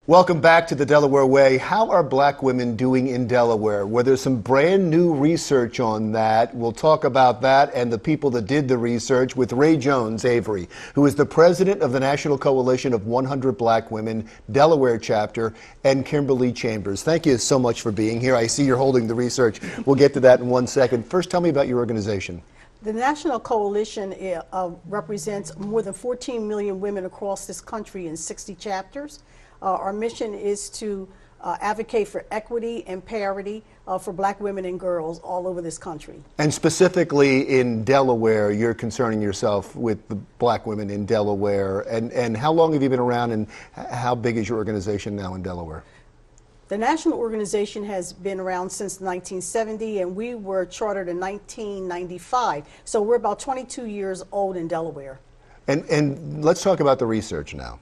Welcome back to the Delaware Way. How are black women doing in Delaware? Well, there's some brand new research on that. We'll talk about that and the people that did the research with Raye Jones Avery, who is the president of the National Coalition of 100 Black Women, Delaware chapter, and Kimberly Chambers. Thank you so much for being here. I see you're holding the research. We'll get to that in 1 second. First, tell me about your organization. The National Coalition represents more than 14 million women across this country in 60 chapters. Our mission is to advocate for equity and parity for black women and girls all over this country. And specifically in Delaware, you're concerning yourself with the black women in Delaware. And how long have you been around, and how big is your organization now in Delaware? The national organization has been around since 1970, and we were chartered in 1995. So we're about 22 years old in Delaware. And let's talk about the research now.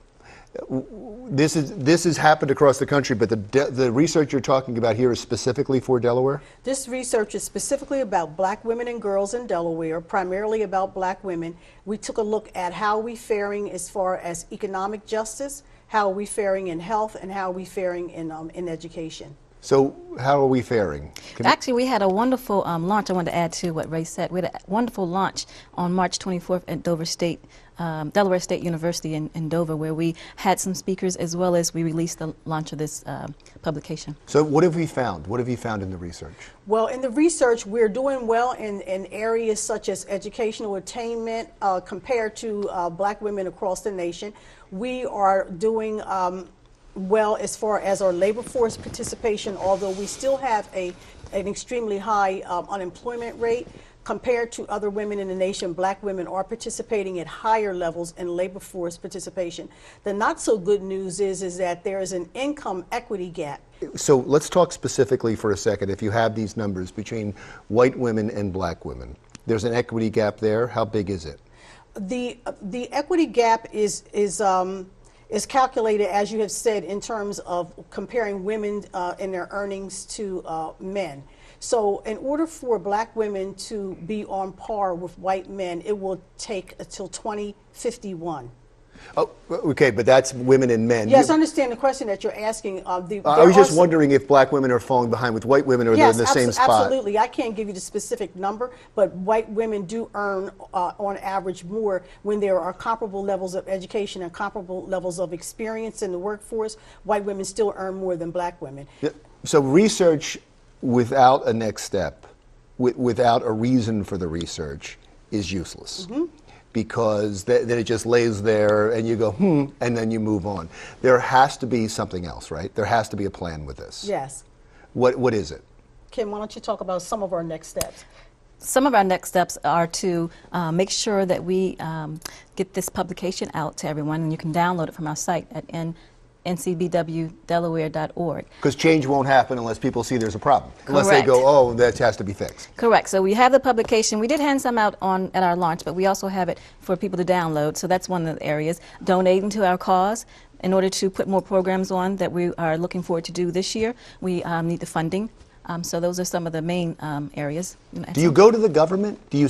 This has happened across the country, but the research you're talking about here is specifically for Delaware? This research is specifically about black women and girls in Delaware, primarily about black women. We took a look at how we faring as far as economic justice, how are we faring in health, and how are we faring in education. So how are we faring? Actually, we had a wonderful launch. I wanted to add to what Ray said. We had a wonderful launch on March 24th at Delaware State University in Dover, where we had some speakers, as well as we released the launch of this publication. So what have we found? What have you found in the research? Well, in the research, we're doing well in areas such as educational attainment compared to black women across the nation. We are doing well as far as our labor force participation, although we still have an extremely high unemployment rate. Compared to other women in the nation, black women are participating at higher levels in labor force participation. The not so good news is that there is an income equity gap. So let's talk specifically for a second, if you have these numbers between white women and black women. There's an equity gap there. How big is it? The equity gap is calculated, as you have said, in terms of comparing women in their earnings to men. So in order for black women to be on par with white men, it will take until 2051. Oh, okay, but that's women and men. Yes, I understand the question that you're asking. I was just wondering if black women are falling behind with white women, or they're in the same spot. Absolutely. I can't give you the specific number, but white women do earn, on average, more when there are comparable levels of education and comparable levels of experience in the workforce. White women still earn more than black women. Yeah. So research without a next step, without a reason for the research, is useless. Mm-hmm. Because then it just lays there and you go, and then you move on. There has to be something else, right? There has to be a plan with this. Yes. What is it? Kim, why don't you talk about some of our next steps? Some of our next steps are to make sure that we get this publication out to everyone, and you can download it from our site at ncbwdelaware.org. Because change won't happen unless people see there's a problem. Correct. Unless they go, oh, that has to be fixed. Correct. So we have the publication. We did hand some out at our launch, but we also have it for people to download. So that's one of the areas. Donating to our cause in order to put more programs on that we are looking forward to do this year. We need the funding. So those are some of the main areas. Do you go to the government? Do you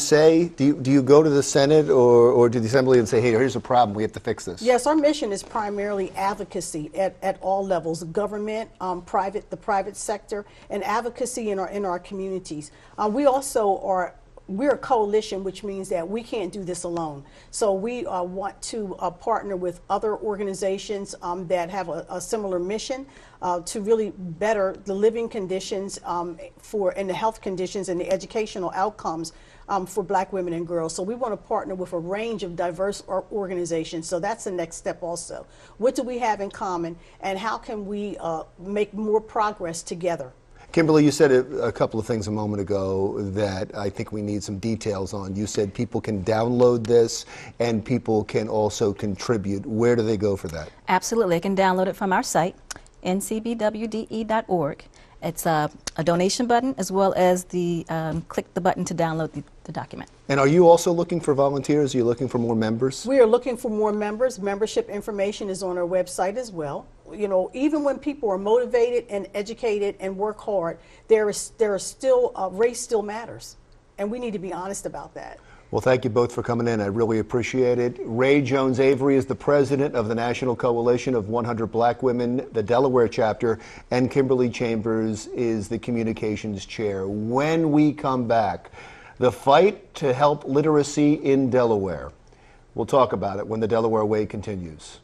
go to the Senate or to the Assembly and say, hey, here's a problem, we have to fix this? Yes, our mission is primarily advocacy at all levels, government, the private sector, and advocacy in our communities. We're a coalition, which means that we can't do this alone. So we want to partner with other organizations that have a similar mission to really better the living conditions and the health conditions and the educational outcomes for black women and girls. So we want to partner with a range of diverse organizations. So that's the next step also. What do we have in common, and how can we make more progress together? Kimberly, you said a couple of things a moment ago that I think we need some details on. You said people can download this and people can also contribute. Where do they go for that? Absolutely. They can download it from our site, ncbwde.org. It's a donation button, as well as click the button to download the document. And are you also looking for volunteers? Are you looking for more members? We are looking for more members. Membership information is on our website as well. You know, even when people are motivated and educated and work hard, race still matters, and we need to be honest about that. Well, thank you both for coming in. I really appreciate it. Raye Jones Avery is the president of the National Coalition of 100 Black Women, the Delaware chapter, and Kimberly Chambers is the communications chair. When we come back, the fight to help literacy in Delaware. We'll talk about it when the Delaware Way continues.